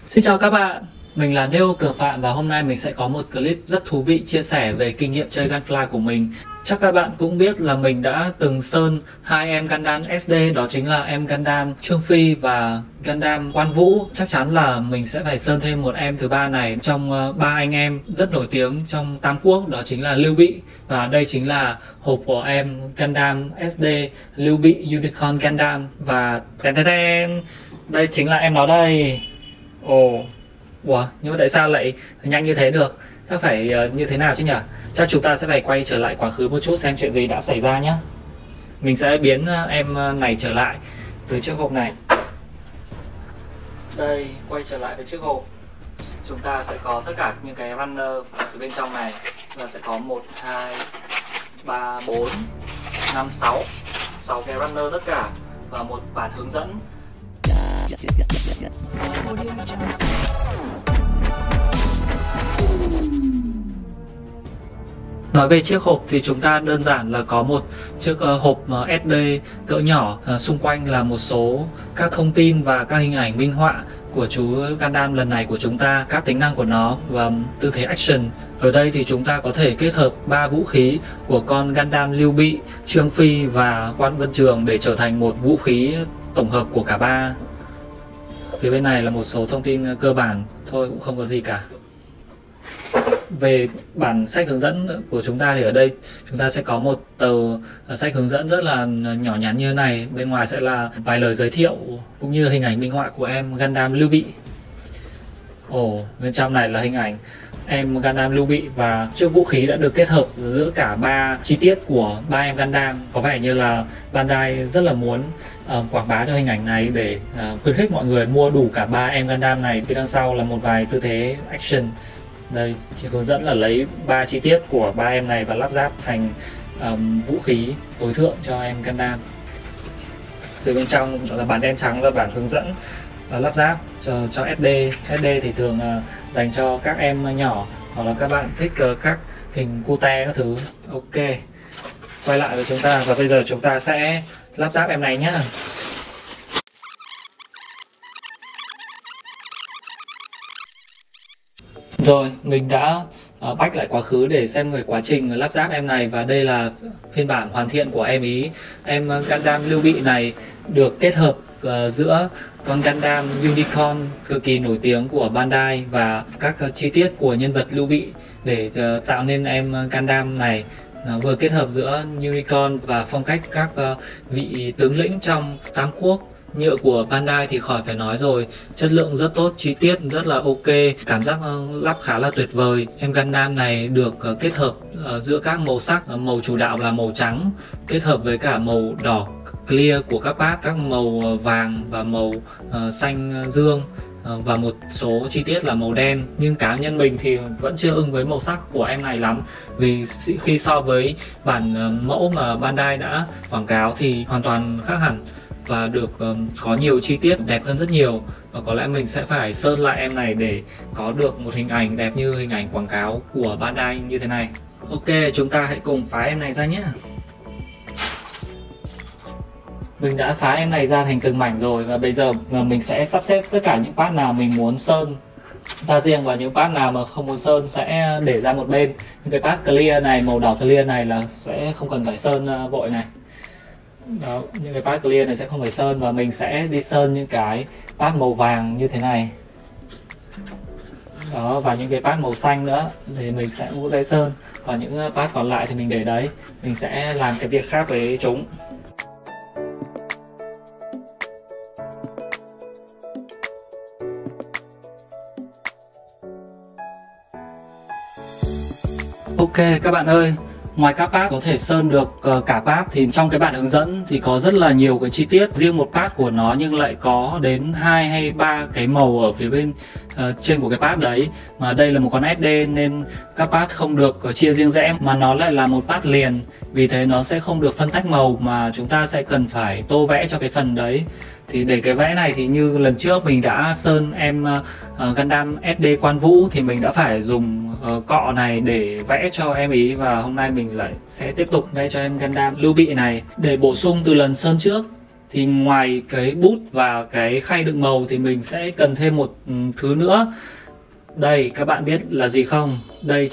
Xin chào các bạn, mình là Neo Cường Phạm và hôm nay mình sẽ có một clip rất thú vị chia sẻ về kinh nghiệm chơi Gunfly của mình. Chắc các bạn cũng biết là mình đã từng sơn hai em Gundam SD, đó chính là em Gundam Trương Phi và Gundam Quan Vũ. Chắc chắn là mình sẽ phải sơn thêm một em thứ ba này trong ba anh em rất nổi tiếng trong Tam Quốc, đó chính là Lưu Bị. Và đây chính là hộp của em Gundam SD Lưu Bị Unicorn Gundam. Và đây chính là em nó đây. Ồ, ủa, nhưng mà tại sao lại nhanh như thế được? Chắc phải như thế nào chứ nhỉ? Chắc chúng ta sẽ phải quay trở lại quá khứ một chút xem chuyện gì đã xảy ra nhé. Mình sẽ biến em này trở lại từ chiếc hộp này. Đây, quay trở lại với chiếc hộp. Chúng ta sẽ có tất cả những cái runner ở phía bên trong này. Là sẽ có 1, 2, 3, 4, 5, 6 6 cái runner tất cả. Và một bản hướng dẫn. Nói về chiếc hộp thì chúng ta đơn giản là có một chiếc hộp SD cỡ nhỏ, xung quanh là một số các thông tin và các hình ảnh minh họa của chú Gundam lần này của chúng ta, các tính năng của nó và tư thế action. Ở đây thì chúng ta có thể kết hợp 3 vũ khí của con Gundam Lưu Bị, Trương Phi và Quan Vân Trường để trở thành một vũ khí tổng hợp của cả ba. Phía bên này là một số thông tin cơ bản thôi, cũng không có gì cả. Về bản sách hướng dẫn của chúng ta thì ở đây chúng ta sẽ có một tờ sách hướng dẫn rất là nhỏ nhắn như thế này. Bên ngoài sẽ là vài lời giới thiệu cũng như hình ảnh minh họa của em Gundam Lưu Bị. Bên trong này là hình ảnh em Gundam Lưu Bị và chiếc vũ khí đã được kết hợp giữa cả ba chi tiết của ba em Gundam. Có vẻ như là Bandai rất là muốn quảng bá cho hình ảnh này để khuyến khích mọi người mua đủ cả ba em Gundam này. Phía đằng sau là một vài tư thế action. Đây, chỉ hướng dẫn là lấy 3 chi tiết của ba em này và lắp ráp thành vũ khí tối thượng cho em Gundam. Từ bên trong là bản đen trắng là bản hướng dẫn lắp ráp cho SD. SD thì thường dành cho các em nhỏ hoặc là các bạn thích các hình cute các thứ. Ok, quay lại với chúng ta và bây giờ chúng ta sẽ lắp ráp em này nhé. Rồi, mình đã back lại quá khứ để xem về quá trình lắp ráp em này và đây là phiên bản hoàn thiện của em ý. Em Gundam Lưu Bị này được kết hợp giữa con Gundam Unicorn cực kỳ nổi tiếng của Bandai và các chi tiết của nhân vật Lưu Bị để tạo nên em Gundam này. Nó vừa kết hợp giữa Unicorn và phong cách các vị tướng lĩnh trong Tam Quốc. Nhựa của Bandai thì khỏi phải nói rồi, chất lượng rất tốt, chi tiết rất là ok, cảm giác lắp khá là tuyệt vời. Em Gundam này được kết hợp giữa các màu sắc, màu chủ đạo là màu trắng kết hợp với cả màu đỏ clear của các bát, các màu vàng và màu xanh dương và một số chi tiết là màu đen. Nhưng cá nhân mình thì vẫn chưa ưng với màu sắc của em này lắm, vì khi so với bản mẫu mà Bandai đã quảng cáo thì hoàn toàn khác hẳn và được có nhiều chi tiết đẹp hơn rất nhiều. Và có lẽ mình sẽ phải sơn lại em này để có được một hình ảnh đẹp như hình ảnh quảng cáo của Bandai như thế này. Ok, chúng ta hãy cùng phá em này ra nhé. Mình đã phá em này ra thành từng mảnh rồi và bây giờ mình sẽ sắp xếp tất cả những part nào mình muốn sơn ra riêng và những part nào mà không muốn sơn sẽ để ra một bên. Những cái part clear này, màu đỏ clear này là sẽ không cần phải sơn vội này. Đó, những cái part clear này sẽ không phải sơn và mình sẽ đi sơn những cái part màu vàng như thế này. Đó, và những cái part màu xanh nữa thì mình sẽ vỗ giấy sơn. Còn những part còn lại thì mình để đấy. Mình sẽ làm cái việc khác với chúng. Ok các bạn ơi, ngoài các part có thể sơn được cả part thì trong cái bản hướng dẫn thì có rất là nhiều cái chi tiết riêng một part của nó, nhưng lại có đến 2 hay 3 cái màu ở phía bên trên của cái part đấy. Mà đây là một con SD nên các part không được chia riêng rẽ mà nó lại là một part liền, vì thế nó sẽ không được phân tách màu mà chúng ta sẽ cần phải tô vẽ cho cái phần đấy. Thì để cái vẽ này thì như lần trước mình đã sơn em Gundam SD Quan Vũ thì mình đã phải dùng cọ này để vẽ cho em ý, và hôm nay mình lại sẽ tiếp tục vẽ cho em Gundam Lưu Bị này để bổ sung từ lần sơn trước. thì ngoài cái bút và cái khay đựng màu thì mình sẽ cần thêm một thứ nữa. Đây, các bạn biết là gì không? Đây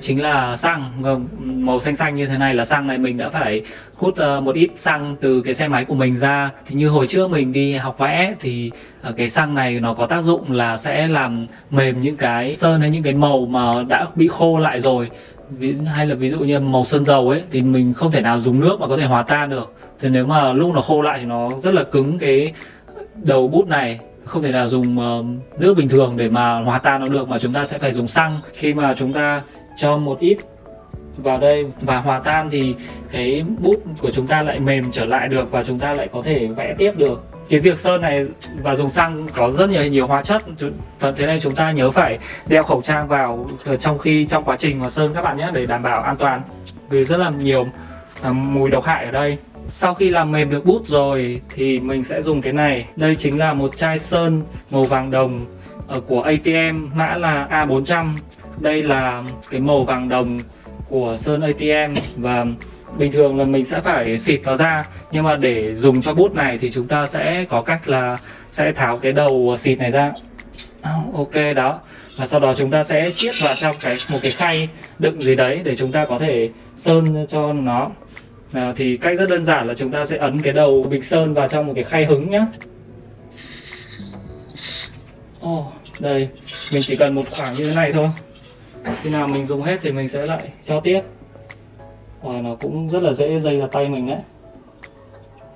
chính là xăng. Vâng, màu xanh xanh như thế này là xăng này. Mình đã phải hút một ít xăng từ cái xe máy của mình ra. Thì như hồi trước mình đi học vẽ thì cái xăng này nó có tác dụng là sẽ làm mềm những cái sơn hay những cái màu mà đã bị khô lại rồi. Hay là ví dụ như màu sơn dầu ấy thì mình không thể nào dùng nước mà có thể hòa tan được. Thì nếu mà lúc nó khô lại thì nó rất là cứng cái đầu bút này, không thể nào dùng nước bình thường để mà hòa tan nó được, mà chúng ta sẽ phải dùng xăng. Khi mà chúng ta cho một ít vào đây và hòa tan thì cái bút của chúng ta lại mềm trở lại được và chúng ta lại có thể vẽ tiếp được. Cái việc sơn này và dùng xăng có rất nhiều hóa chất, thế nên chúng ta nhớ phải đeo khẩu trang vào trong quá trình mà sơn các bạn nhé, để đảm bảo an toàn, vì rất là nhiều mùi độc hại ở đây. Sau khi làm mềm được bút rồi thì mình sẽ dùng cái này. Đây chính là một chai sơn màu vàng đồng của ATM, mã là A400. Đây là cái màu vàng đồng của sơn ATM và bình thường là mình sẽ phải xịt nó ra, nhưng mà để dùng cho bút này thì chúng ta sẽ có cách là sẽ tháo cái đầu xịt này ra. Ok đó. Và sau đó chúng ta sẽ chiết vào trong một cái khay đựng gì đấy để chúng ta có thể sơn cho nó. Thì cách rất đơn giản là chúng ta sẽ ấn cái đầu bình sơn vào trong một cái khay hứng nhé. Đây, mình chỉ cần một khoảng như thế này thôi. Khi nào mình dùng hết thì mình sẽ lại cho tiếp. Và nó cũng rất là dễ dây vào tay mình đấy,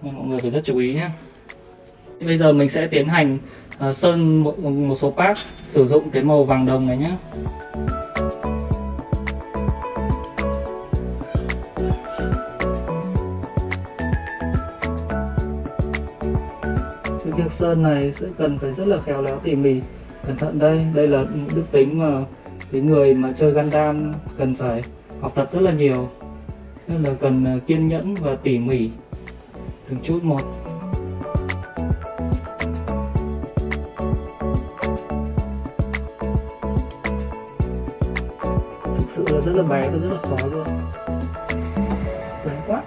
nên mọi người phải rất chú ý nhé. Bây giờ mình sẽ tiến hành sơn một số part sử dụng cái màu vàng đồng này nhé. Cái việc sơn này sẽ cần phải rất là khéo léo tỉ mỉ, cẩn thận. Đây là đức tính mà cái người mà chơi Gundam cần phải học tập rất là nhiều, nên là cần kiên nhẫn và tỉ mỉ từng chút một. Thực sự là rất là bé và rất là khó luôn. Bé quá.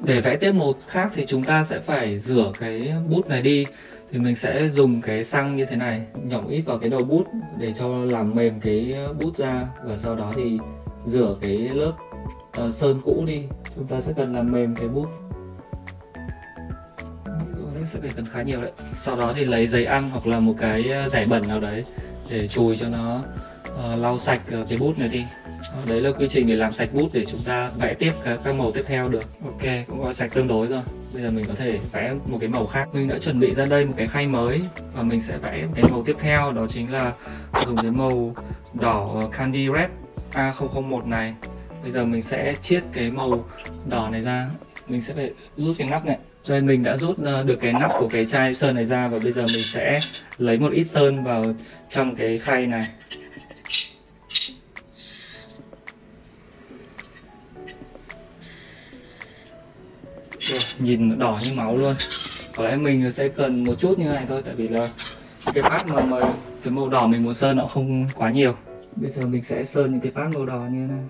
Để vẽ tiếp màu khác thì chúng ta sẽ phải rửa cái bút này đi. Thì mình sẽ dùng cái xăng như thế này, nhỏ ít vào cái đầu bút để cho làm mềm cái bút ra. Và sau đó thì rửa cái lớp sơn cũ đi. Chúng ta sẽ cần làm mềm cái bút. Sẽ phải cần khá nhiều đấy. Sau đó thì lấy giấy ăn hoặc là một cái rẻ bẩn nào đấy để chùi cho nó lau sạch cái bút này đi. Đấy là quy trình để làm sạch bút để chúng ta vẽ tiếp các màu tiếp theo được. Ok, cũng có sạch tương đối rồi. Bây giờ mình có thể vẽ một cái màu khác. Mình đã chuẩn bị ra đây một cái khay mới và mình sẽ vẽ cái màu tiếp theo, đó chính là dùng cái màu đỏ Candy Red A001 này. Bây giờ mình sẽ chiết cái màu đỏ này ra. Mình sẽ phải rút cái nắp này. Đây, mình đã rút được cái nắp của cái chai sơn này ra và bây giờ mình sẽ lấy một ít sơn vào trong cái khay này. Nhìn đỏ như máu luôn. Có lẽ mình sẽ cần một chút như này thôi, tại vì là cái part mà cái màu đỏ mình muốn sơn nó không quá nhiều. Bây giờ mình sẽ sơn những cái part màu đỏ như thế này.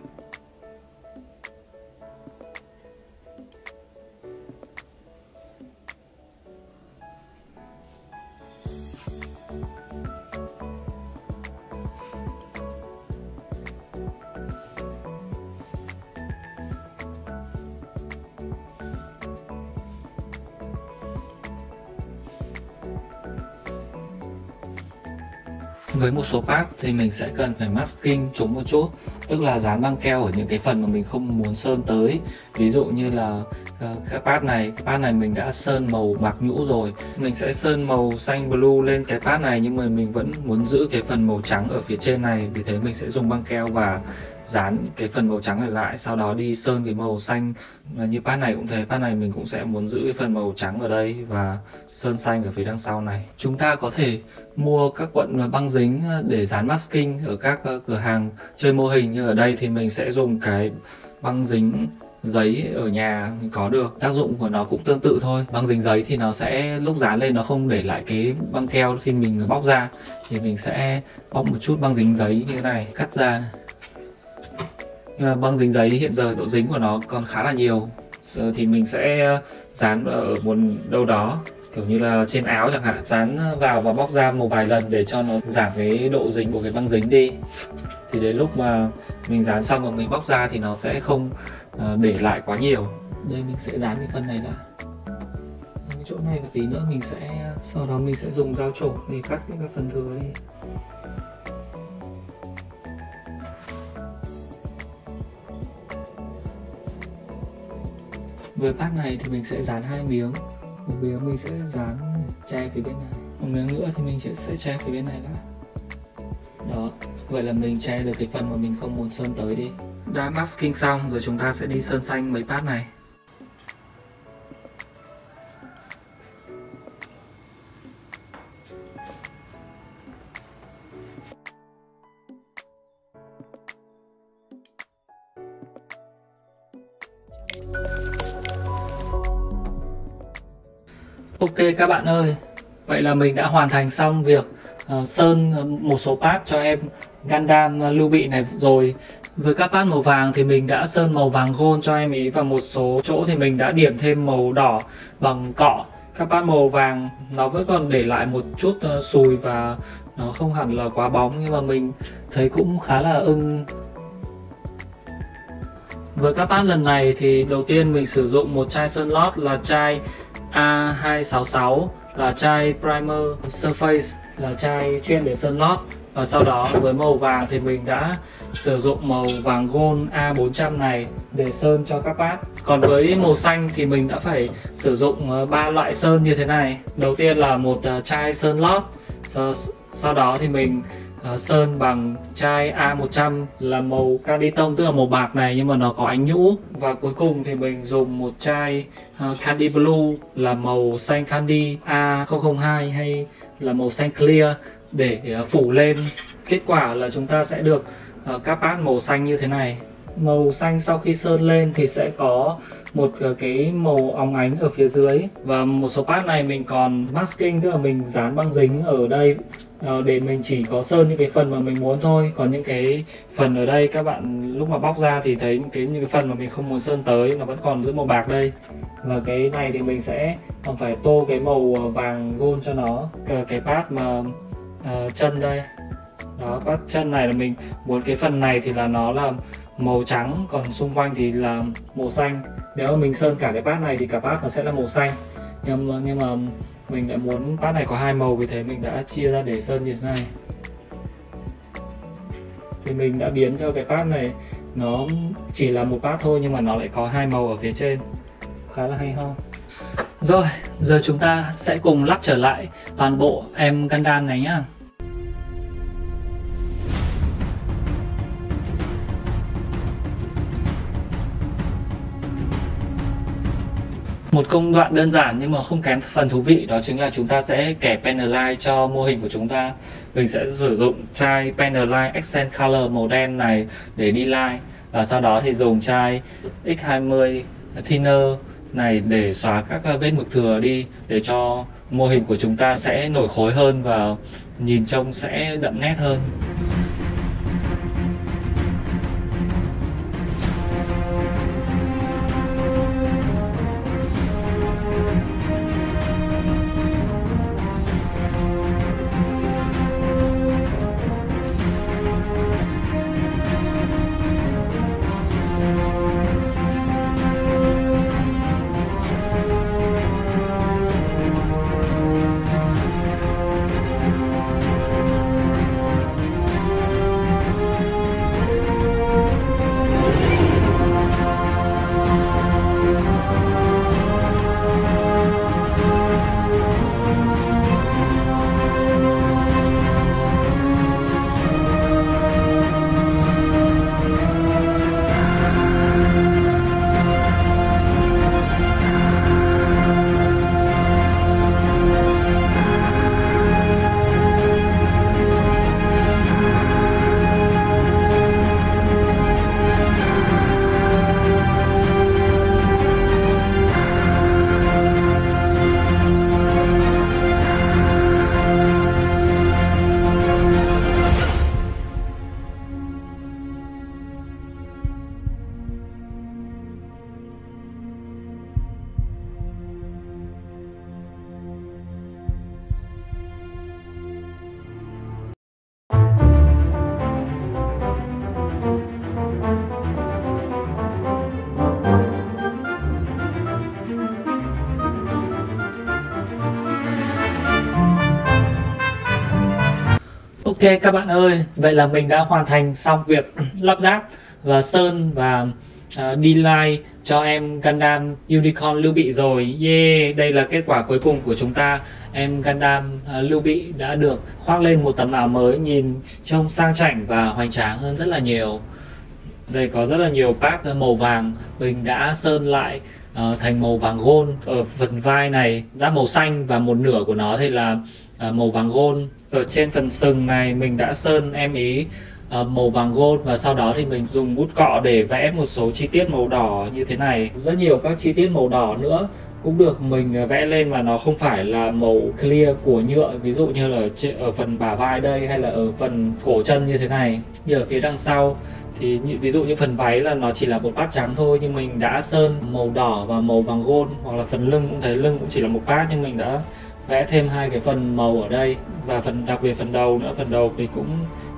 Với một số part thì mình sẽ cần phải masking chúng một chút, tức là dán băng keo ở những cái phần mà mình không muốn sơn tới. Ví dụ như là cái pad này mình đã sơn màu bạc nhũ rồi. Mình sẽ sơn màu xanh blue lên cái pad này, nhưng mà mình vẫn muốn giữ cái phần màu trắng ở phía trên này, vì thế mình sẽ dùng băng keo và dán cái phần màu trắng này lại, sau đó đi sơn cái màu xanh. Như pad này cũng thế, pad này mình cũng sẽ muốn giữ cái phần màu trắng ở đây và sơn xanh ở phía đằng sau này. Chúng ta có thể mua các cuộn băng dính để dán masking ở các cửa hàng chơi mô hình, như ở đây thì mình sẽ dùng cái băng dính giấy ở nhà mình có được. Tác dụng của nó cũng tương tự thôi. Băng dính giấy thì nó sẽ lúc dán lên nó không để lại cái băng keo khi mình bóc ra, thì mình sẽ bóc một chút băng dính giấy như thế này, cắt ra. Nhưng mà băng dính giấy hiện giờ độ dính của nó còn khá là nhiều, thì mình sẽ dán ở một đâu đó, kiểu như là trên áo chẳng hạn, dán vào và bóc ra một vài lần để cho nó giảm cái độ dính của cái băng dính đi. Thì đến lúc mà mình dán xong và mình bóc ra thì nó sẽ không để lại quá nhiều. Đây mình sẽ dán cái phần này đã. Cái chỗ này và tí nữa mình sẽ, sau đó mình sẽ dùng dao trổ để cắt những cái phần thừa đi. Với pad này thì mình sẽ dán 2 miếng. Một miếng mình sẽ dán che phía bên này, một miếng nữa thì mình sẽ che phía bên này lại. Đó, vậy là mình che được cái phần mà mình không muốn sơn tới đi. Đã masking xong rồi, chúng ta sẽ đi sơn xanh mấy pad này. Ok các bạn ơi, vậy là mình đã hoàn thành xong việc sơn một số pad cho em Gundam Lưu Bị này rồi. Với các pad màu vàng thì mình đã sơn màu vàng gold cho em ý, và một số chỗ thì mình đã điểm thêm màu đỏ bằng cọ. Các pad màu vàng nó vẫn còn để lại một chút sùi và nó không hẳn là quá bóng, nhưng mà mình thấy cũng khá là ưng. Với các pad lần này thì đầu tiên mình sử dụng một chai sơn lót là chai A266, là chai Primer Surface, là chai chuyên để sơn lót. Và sau đó với màu vàng thì mình đã sử dụng màu vàng gold A400 này để sơn cho các pad. Còn với màu xanh thì mình đã phải sử dụng 3 loại sơn như thế này. Đầu tiên là một chai sơn lót, sau đó thì mình sơn bằng chai A100 là màu candy tông, tức là màu bạc này nhưng mà nó có ánh nhũ. Và cuối cùng thì mình dùng một chai candy blue là màu xanh candy A002 hay là màu xanh clear để phủ lên. Kết quả là chúng ta sẽ được các pad màu xanh như thế này. Màu xanh sau khi sơn lên thì sẽ có một cái màu óng ánh ở phía dưới. Và một số pad này mình còn masking, tức là mình dán băng dính ở đây để mình chỉ có sơn những cái phần mà mình muốn thôi. Còn những cái phần ở đây các bạn lúc mà bóc ra thì thấy những cái phần mà mình không muốn sơn tới nó vẫn còn giữ màu bạc đây. Và cái này thì mình sẽ còn phải tô cái màu vàng gold cho nó. Cái pad mà chân đây, đó, pad chân này là mình muốn cái phần này thì là nó là màu trắng, còn xung quanh thì là màu xanh. Nếu mà mình sơn cả cái pad này thì cả pad nó sẽ là màu xanh, nhưng mà mình lại muốn pad này có 2 màu, vì thế mình đã chia ra để sơn như thế này. Thì mình đã biến cho cái pad này nó chỉ là một pad thôi nhưng mà nó lại có 2 màu ở phía trên, khá là hay ho. Rồi, giờ chúng ta sẽ cùng lắp trở lại toàn bộ em Gundam này nhá. Một công đoạn đơn giản nhưng mà không kém phần thú vị, đó chính là chúng ta sẽ kẻ Paneline cho mô hình của chúng ta. Mình sẽ sử dụng chai Paneline Accent Color màu đen này để đi line, và sau đó thì dùng chai X20 Thinner này để xóa các vết mực thừa đi, để cho mô hình của chúng ta sẽ nổi khối hơn và nhìn trông sẽ đậm nét hơn. Ok các bạn ơi, vậy là mình đã hoàn thành xong việc lắp ráp và sơn và D-Line cho em Gundam Unicorn Lưu Bị rồi. Yeah, đây là kết quả cuối cùng của chúng ta. Em Gundam Lưu Bị đã được khoác lên một tấm áo mới, nhìn trông sang chảnh và hoành tráng hơn rất là nhiều. Đây có rất là nhiều part màu vàng, mình đã sơn lại thành màu vàng gold. Ở phần vai này đã màu xanh và một nửa của nó thì là màu vàng gold. Ở trên phần sừng này mình đã sơn em ý màu vàng gold, và sau đó thì mình dùng bút cọ để vẽ một số chi tiết màu đỏ như thế này. Rất nhiều các chi tiết màu đỏ nữa cũng được mình vẽ lên và nó không phải là màu clear của nhựa, ví dụ như là ở phần bả vai đây hay là ở phần cổ chân như thế này. Như ở phía đằng sau thì ví dụ như phần váy là nó chỉ là một bát trắng thôi, nhưng mình đã sơn màu đỏ và màu vàng gold. Hoặc là phần lưng cũng thấy lưng cũng chỉ là một bát, nhưng mình đã vẽ thêm hai cái phần màu ở đây. Và đặc biệt phần đầu nữa, phần đầu thì cũng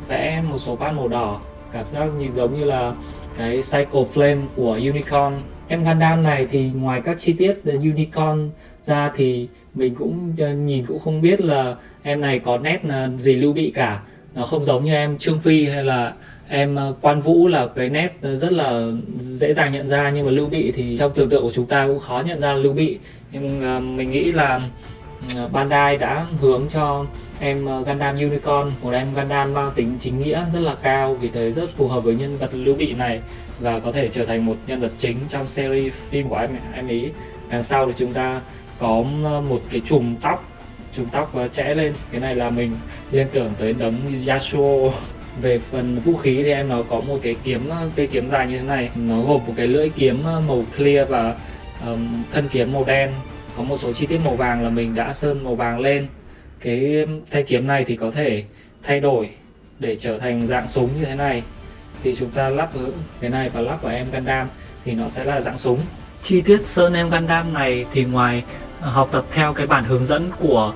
vẽ một số bát màu đỏ, cảm giác nhìn giống như là cái Cycle Flame của Unicorn. Em Gundam này thì ngoài các chi tiết Unicorn ra thì mình cũng nhìn cũng không biết là em này có nét gì Lưu Bị cả. Nó không giống như em Trương Phi hay là em Quan Vũ là cái nét rất là dễ dàng nhận ra, nhưng mà Lưu Bị thì trong tưởng tượng của chúng ta cũng khó nhận ra Lưu Bị. Nhưng mình nghĩ là Bandai đã hướng cho em Gundam Unicorn, một em Gundam mang tính chính nghĩa rất là cao, vì thế rất phù hợp với nhân vật Lưu Bị này và có thể trở thành một nhân vật chính trong series phim của em ý. Đằng sau thì chúng ta có một cái chùm tóc chẽ lên, cái này là mình liên tưởng tới đấng Yasuo. Về phần vũ khí thì em nó có một cái cây kiếm dài như thế này, nó gồm một cái lưỡi kiếm màu clear và thân kiếm màu đen. Có một số chi tiết màu vàng là mình đã sơn màu vàng lên. Cái thanh kiếm này thì có thể thay đổi để trở thành dạng súng như thế này. Thì chúng ta lắp cái này và lắp vào em Gundam thì nó sẽ là dạng súng. Chi tiết sơn em Gundam này thì ngoài học tập theo cái bản hướng dẫn của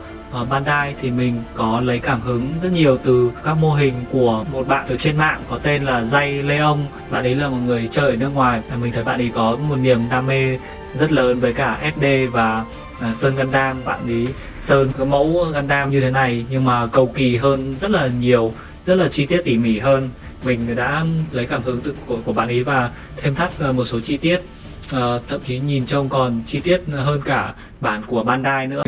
Bandai thì mình có lấy cảm hứng rất nhiều từ các mô hình của một bạn ở trên mạng có tên là Jay Leong. Bạn ấy là một người chơi ở nước ngoài. Mình thấy bạn ấy có một niềm đam mê rất lớn với cả SD và sơn Gundam. Bạn ấy sơn cái mẫu Gundam như thế này nhưng mà cầu kỳ hơn rất là nhiều, rất là chi tiết tỉ mỉ hơn. Mình đã lấy cảm hứng của bạn ấy và thêm thắt một số chi tiết, thậm chí nhìn trông còn chi tiết hơn cả bản của Bandai nữa.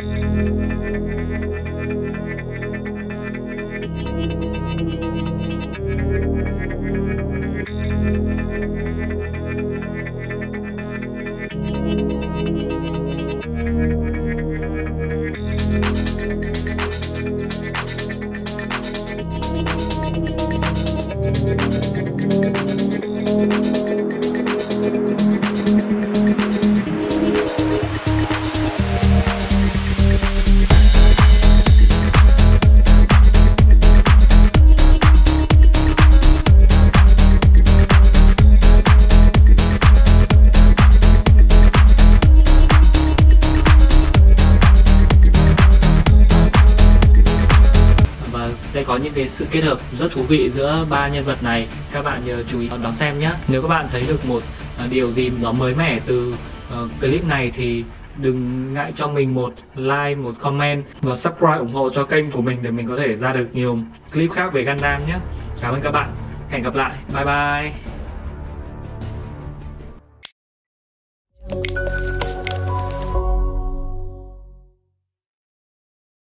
Sẽ có những cái sự kết hợp rất thú vị giữa ba nhân vật này. Các bạn nhớ chú ý đón xem nhé. Nếu các bạn thấy được một điều gì đó mới mẻ từ clip này thì đừng ngại cho mình một like, một comment và subscribe ủng hộ cho kênh của mình để mình có thể ra được nhiều clip khác về Gundam nhé. Cảm ơn các bạn. Hẹn gặp lại. Bye bye.